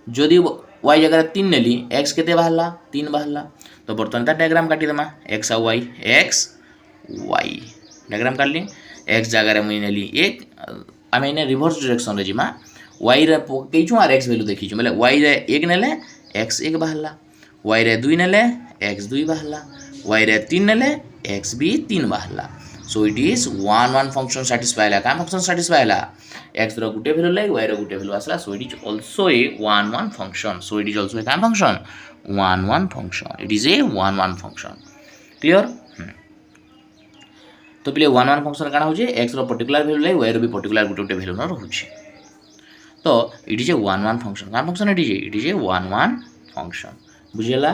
जदि y जगह 3 नेली x केते बाहला 3 बाहला तो बर्तमान ता डायग्राम काटी दमा x और y x y डायग्राम काट ली x जगह रे मुई नेली 1 आमे इने रिवर्स डायरेक्शन रे जिमा y रे पकेइछु और x वैल्यू देखिछु मतलब y रे 1 नेले x 1 बाहला y रे 2 नेले x 2 बाहला y रे 3 नेले x भी 3 बाहला so it is 1 1 function satisfy ला का फंक्शन सैटिस्फाई ला x रो गुटे वैल्यू लाइक y रो गुटे वैल्यू आसला so it is also a 1 1 function so it is also a का function 1 1 function it is a 1 1 function clear तो पले 1 1 फंक्शन काना होजे x रो पर्टिकुलर वैल्यू लाइक y रो भी पर्टिकुलर गुटे गुटे वैल्यू न रहउछि तो इट इज ए 1 1 फंक्शन का function it is a 1 1 function बुझियला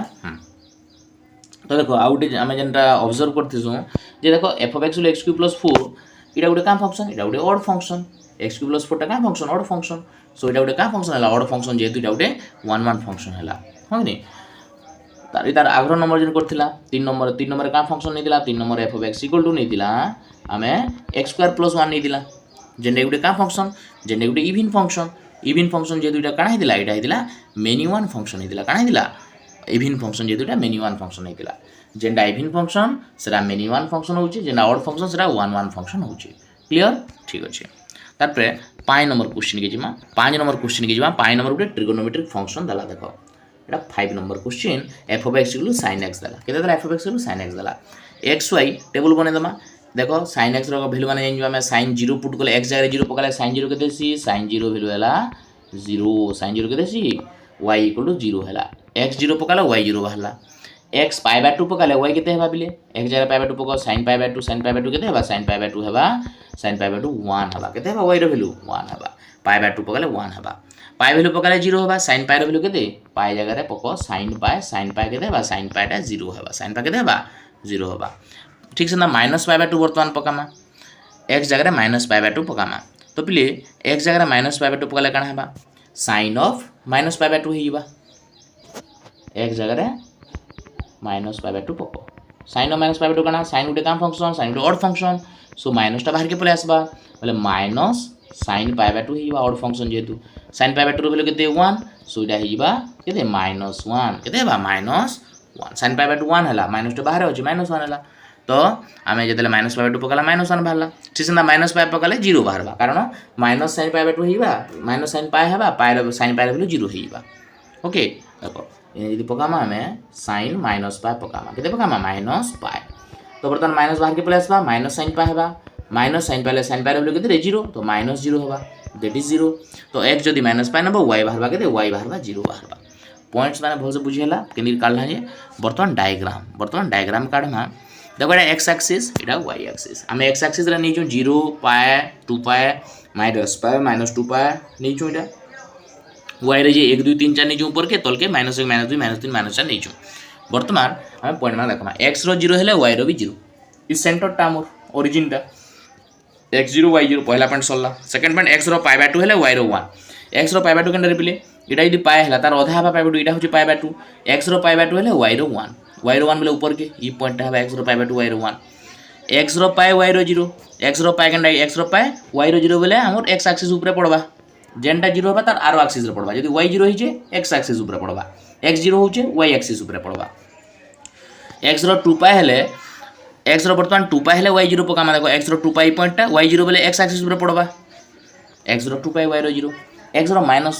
तो देखो आउटे आम जेनटा ऑब्जर्व करतेछू जे देखो f of x x cube plus 4 इटा गोटे का फंक्शन इटा गोटे odd function x cube plus 4 टा का फंक्शन ऑड फंक्शन सो इटा गोटे का फंक्शन हला ऑड फंक्शन जेतु इटा गोटे 1 1 फंक्शन हला हो नि तार आग्र नंबर जेन करथिला 3 नंबर का फंक्शन नैतिला 3 number f of x equal to नैतिला आमे x स्क्वायर प्लस 1 नैतिला जेन गोटे का फंक्शन जेन गोटे इवन फंक्शन जेतु इटा काना हेतिला इटा हेतिला मेनी वन फंक्शन हेतिला काना हेतिला इवन फंक्शन जेतुटा मेनी वन फंक्शन होइतिला जेंडा इवन फंक्शन सेरा मेनी वन फंक्शन होउची जेंडा ऑड फंक्शन सेरा 1 1 फंक्शन होउची क्लियर ठीक अछि तारपरे 5 नंबर क्वेश्चन के जिमा 5 नंबर क्वेश्चन के जिमा 5 नंबर गुटे ट्रिगोनोमेट्रिक फंक्शन दला देखो एटा 5 number question f of x = sin x दला केते दला f of x = sin x दला xy टेबल बने दमा देखो sin x रो वैल्यू माने जेन हम sin 0 पुट करले x जगह 0 पकाले sin 0 केते सी sin 0 वैल्यू हला 0 sin 0 केते सी y = 0 हला x 0 पकाला y 0 बाहला x π/2 पकाले y केते हेबा बिले x जगह π/2 पका sin π/2 केते हेबा sin π/2 हेबा sin π/2 1 हेबा केते हेबा y रो वैल्यू 1 हेबा π/2 पकाले 1 हेबा π वैल्यू पकाले 0 हेबा sin π रो वैल्यू केते π जगह रे पको sin π केते हेबा sin π टा 0 हेबा sin π केते हेबा 0 हेबा ठीक से ना -π/2 वर्तमान पकामा x जगह रे -π/2 पकामा तो पिले x जगह रे -π/2 पकाले काना हेबा sin ऑफ -π/2 हेबा x जगह रे -π/2 पको sin of -π/2 काना sin गुटे काम फंक्शन sin गुटे ऑड फंक्शन सो माइनस टा बाहर के पले आसबा बोले माइनस sin π/2 हिबा ऑड फंक्शन जेतु sin π/2 रो वैल्यू केते 1 सो इटा हिबा केते -1 केते हेबा -1 sin π/2 1 हला माइनस टा बाहर होची -1 हला तो आमे जेतले -π/2 पकाला -1 बाहरला ठीक ना -π पकाले 0 बाहरबा कारण माइनस sin π/2 हिबा माइनस sin π हेबा π sin π रो वैल्यू 0 हिबा ओके देखो यदि पकामा हमें sin -π पकामा केते पकामा -π तो बर्तन माइनस बाहर के पले आसबा -sin π हेबा -sin π ले sin π रो वैल्यू केते 0 तो -0 हेबा दैट इज 0 तो x जदी -π नबो y बाहरबा केते y बाहरबा 0 बाहरबा पॉइंट्स माने भल से बुझियला केनी काढला जे बर्तन डायग्राम काढमा देखो एटा x एक्सिस एटा y एक्सिस हमें x एक्सिस रे नीचो 0 π 2 π -π -2π नीचो एटा y रे जे 1 2 3 4 नीचो ऊपर के तल के -1 -2 -3 -4 नीचो वर्तमान हमें पॉइंट में देखमा x रो 0 हेले y रो भी 0 इस सेंटर टा मोर ओरिजिन टा x 0 y 0 पहला पॉइंट सरला सेकंड पॉइंट x रो π/2 हेले y रो 1 x रो π/2 केन रे पिले এটা যদি পাই হলা তার অধা হবা পাই2 এটা হচ্ছে পাই/2 x র পাই/2 হলে y র 1 y র 1 বলে উপর কে ই পয়েন্টটা হবে x র পাই/2 y র 1 x র পাই y র 0 x র পাই কেনটা x র পাই y র 0 বলে আমার x axis উপরে পড়বা যেনটা 0 হবে তার আরো axis রে পড়বা যদি y 0 হইছে x axis উপরে পড়বা x 0 হচ্ছে y axis উপরে পড়বা x র 2 পাই হলে x র বর্তমান 2 পাই হলে y 0 পকামা দেখো x র 2 পাই পয়েন্টটা y 0 বলে x axis উপরে পড়বা x র 2 পাই y র 0 x র মাইনাস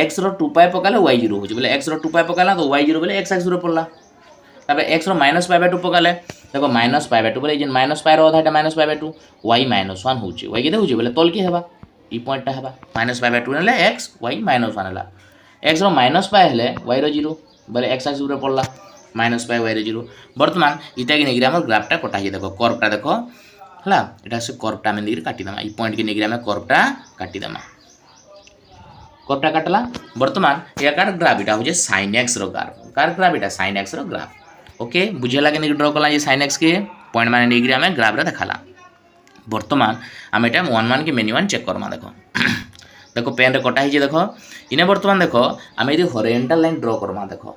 x র 2 পাই পকালে y 0 হচ্ছে বলে x র 2 পাই পকালা তো y 0 বলে x axis উপরে পড়লা তারপরে x র মাইনাস পাই/2 পকালে দেখো মাইনাস পাই/2 বলে এই যে মাইনাস পাই র অধা এটা মাইনাস পাই/2 y -1 হচ্ছে y কেতে হচ্ছে বলে তল কি হেবা ই পয়েন্টটা হেবা মাইনাস পাই/2 হলে x y -1 হলা x র মাইনাস পাই হলে y র 0 বলে x axis উপরে পড়লা মাইনাস পাই y র 0 বর্তমান ইটাকে নেগিরে আমার গ্রাফটা কটা হই দেখো কর্ভটা দেখো হলা এটা হচ্ছে কর্ভটা আমি নেগিরে কাটি দেমা এই পয়েন্ট কে নেগিরে আমি কর্ভটা কাটি দেমা কর্ভটা কাটলা বর্তমান একার গ্রাফ এটা হচ্ছে sin x র গ্রাফ কার গ্রাফ এটা sin x র গ্রাফ ओके बुझे लगे नहीं ड्र कला sin x के पॉइंट मान नहीं आम ग्राफ रे देखाला बर्तमान आम एटा 1 के मेनी 1 चेक करमा देखो देखो पेन रे कटा ही देखो इने बर्तमान देखो आम यदि हॉरिजॉन्टल लाइन ड्र करमा देखो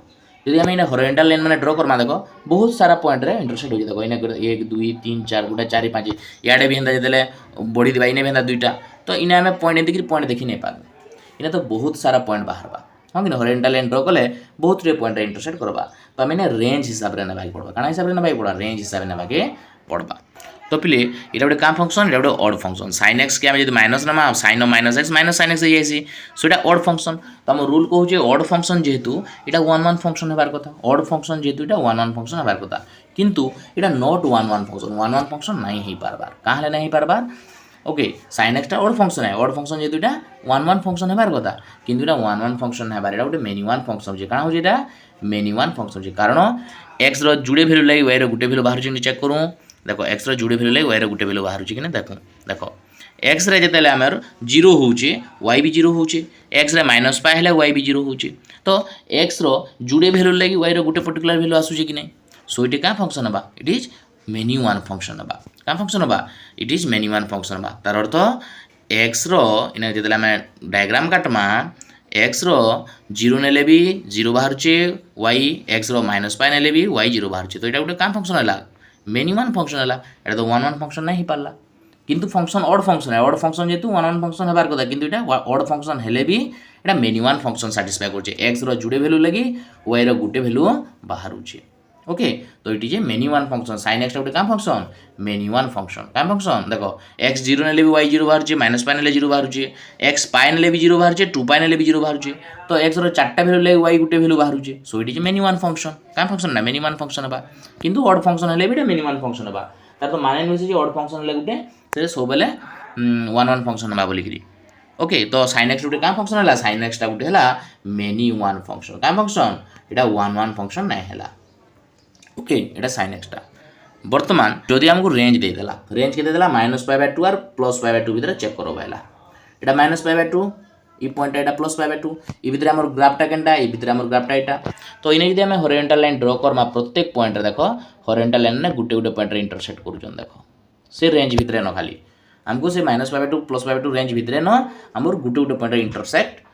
यदि आम इने हॉरिजॉन्टल लाइन माने ड्र करमा देखो बहुत सारा पॉइंट रे इंटरसेक्ट हो देखो इने 1 2 3 4 गुटा 4 5 याडे भी हंदा जदले बॉडी दिबा इने भी हंदा दुईटा तो इने आम पॉइंट देखि नहीं पाबे इने तो बहुत सारा पॉइंट बाहरबा हाँ कि हॉरिजॉन्टल लाइन ड्र कले बहुत रे पॉइंट रे इंटरसेक्ट करबा तो आम इने रेंज हिसाब रे नेबाके पड़बा काना हिसाब रे नेबाके पड़बा रेंज हिसाब रे नेबाके पड़बा तो पिले इटा गोटे का फंक्शन इटा गोटे ऑड फंक्शन sin x के आम जदि माइनस नमा sin of minus x minus sin x हो जाइसी सो इटा ऑड फंक्शन तो आम रूल कहूचे ऑड फंक्शन जेहेतु इटा 1 1 फंक्शन हेबार कथा ऑड फंक्शन जेहेतु इटा 1 1 फंक्शन हेबार कथा किंतु इटा नॉट 1 1 फंक्शन नहीं ही पारबार काहे नहीं पारबार ओके sin x टा ऑड फंक्शन है ऑड फंक्शन जेहेतु इटा 1 1 फंक्शन हेबार कथा किंतु इटा 1 1 फंक्शन हेबार इटा गोटे मेनी 1 फंक्शन जे काना होजे इटा मेनी 1 फंक्शन जे कारण x रो जुड़े वैल्यू लई y रो गुटे वैल्यू बाहर जे चेक करू देखो x रो जुड़े वैल्यू लई y रो गुटे वैल्यू बाहर जे कि देखो देखो x रे जेतेले हमर 0 होउचे y भी 0 होउचे x रे माइनस पाए हले y भी 0 होउचे तो x रो जुड़े वैल्यू लई y रो गुटे पर्टिकुलर वैल्यू आसुचे कि नै सो इट का फंक्शन बा इट इज मेनी 1 फंक्शन बा का फंक्शन बा इट इज मेनी 1 फंक्शन बा तार अर्थ x रो इने जेतेले हम डायग्राम काटमा x रो 0 नेले भी 0 बाहरचे y x रो माइनस पाए नेले भी y 0 बाहरचे तो इटा गोटे का फंक्शन हला मेनी 1 फंक्शन हला एटा तो 1 1 फंक्शन नहीं पारला किंतु फंक्शन ऑड फंक्शन है ऑड फंक्शन जेतु 1 1 फंक्शन हेबार कथा किंतु इटा ऑड फंक्शन हेले भी एटा मेनी 1 फंक्शन सैटिस्फाई करचे x रो जुड़े वैल्यू लगी y रो गुटे वैल्यू बाहरुचे ओके तो it is a many 1 function sin x गोटे का फंक्शन मेनी 1 फंक्शन का फंक्शन देखो x 0 नेले भी y 0 बाहरुचे माइनस पाए नेले 0 बाहरुचे x पाए नेले भी 0 बाहरुचे 2 पाए नेले भी 0 बाहरुचे तो x रो चारटा वैल्यू लगी y गुटे वैल्यू बाहरुचे so it is a many 1 function का फंक्शन ना मेनी 1 फंक्शन बा किंतु ऑड फंक्शन हेले भी मेनी 1 फंक्शन बा तार तो माने नसे जे ऑड फंक्शन हेले गुटे से सब बेले 1 1 फंक्शन बा बोली करी ओके तो sin x गोटे का फंक्शन हला sin x टा गोटे हला मेनी 1 फंक्शन का फंक्शन एटा 1 1 फंक्शन नै हला ओके एटा sin x टा वर्तमान जदि हमको रेंज दे देला रेंज के दे देला -π/2 और +π/2 भीतर चेक करो बायला एटा -π/2 ई पॉइंट एटा +π/2 ई भीतर हमर ग्राफटा केनटा ई भीतर हमर ग्राफटा एटा तो इने जदि हम हॉरिजॉन्टल लाइन ड्रा करमा प्रत्येक पॉइंट रे देखो हॉरिजॉन्टल लाइन ने गुटे गुटे पॉइंट रे इंटरसेक्ट करूछन देखो से रेंज भीतर न खाली हमको से -π/2 +π/2 रेंज भीतर न हमर गुटे गुटे पॉइंट रे इंटरसेक्ट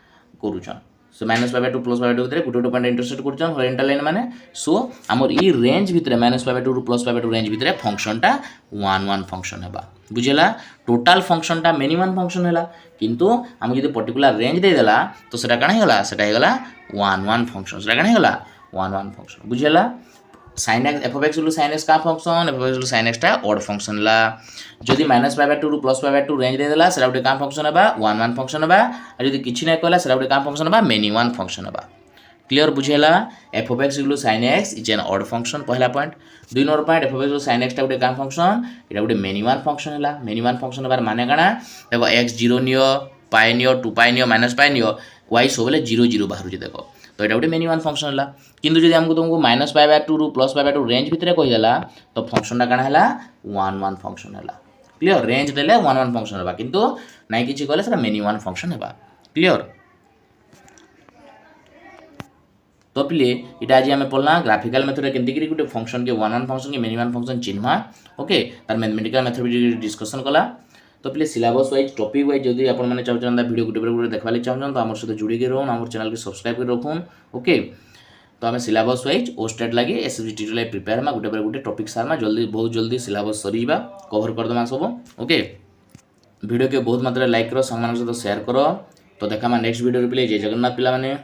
करूछन सो -π/2 +π/2 भीतर गुटे गुटे पॉइंट इंटरसेक्ट करछन हॉरिजॉन्टल लाइन माने सो हमर ई रेंज भीतर -π/2 रु +π/2 रेंज भीतर फंक्शन टा 1 1 फंक्शन हेबा बुझेला टोटल फंक्शन टा मिनिमम फंक्शन हैला किंतु हम जदि पर्टिकुलर रेंज दे देला तो सेटा काना हेला सेटा हेला 1 1 फंक्शन सेटा काना हेला 1 1 फंक्शन बुझेला sin x f of x equal sin x का function f of x equal sin x टा ऑड फंक्शन ला जदि -π/2 रु +π/2 रेंज दे देला सेटा गोटे का फंक्शन हेबा 1 1 फंक्शन हेबा आ जदि किछि नै कहला सेटा गोटे का फंक्शन हेबा मेनी 1 फंक्शन हेबा क्लियर बुझेला f of x equal sin x is an odd function पहला पॉइंट दुई number point f of x equal sin x टा गोटे का फंक्शन एटा गोटे मेनी 1 फंक्शन हैला मेनी 1 फंक्शन हेबार माने काना देखो x 0 नियो पाई नियो 2 पाई नियो माइनस पाई नियो y सबले 0 0 बाहर देखो तो एटा गोटे मेनी 1 फंक्शन हैला किंतु जदि हमको तुमको -π/2 रु +π/2 रेंज भीतर कहि देला तो फंक्शन टा काना हैला 1 1 फंक्शन हैला क्लियर रेंज देले 1 1 फंक्शन हेबा किंतु नाइ किछि कहले सेटा मेनी 1 फंक्शन हेबा क्लियर तो पिले इटा आज आम पढ़ला ग्राफिकल मेथड केमती गोटे फंक्शन के 1 1 फंक्शन के मेनी 1 फंक्शन चिन्हवा ओके तार मैथमेटिकल मेथड डिस्कशन कला तो please syllabus wise topic wise जदि आपण माने चाहछन वीडियो गुटे पर गुटे देखबाले चाहछन तो हमर साथे जुड़ी के रहन हमर चैनल के सब्सक्राइब कर रखुन ओके। तो आम सिलेबस वाइज ओस्टेट लगे एसएससी टीटी प्रिपेयर मा गुटे पर गुटे टॉपिक सारमा जल्दी बहुत जल्दी सिलेबस सरीबा कवर करदमा सब ओके। वीडियो के बहुत मात्रा लाइक करो सामान सहित शेयर करो। तो देखा नेक्स्ट वीडियो पे जय जगन्नाथ पिला माने।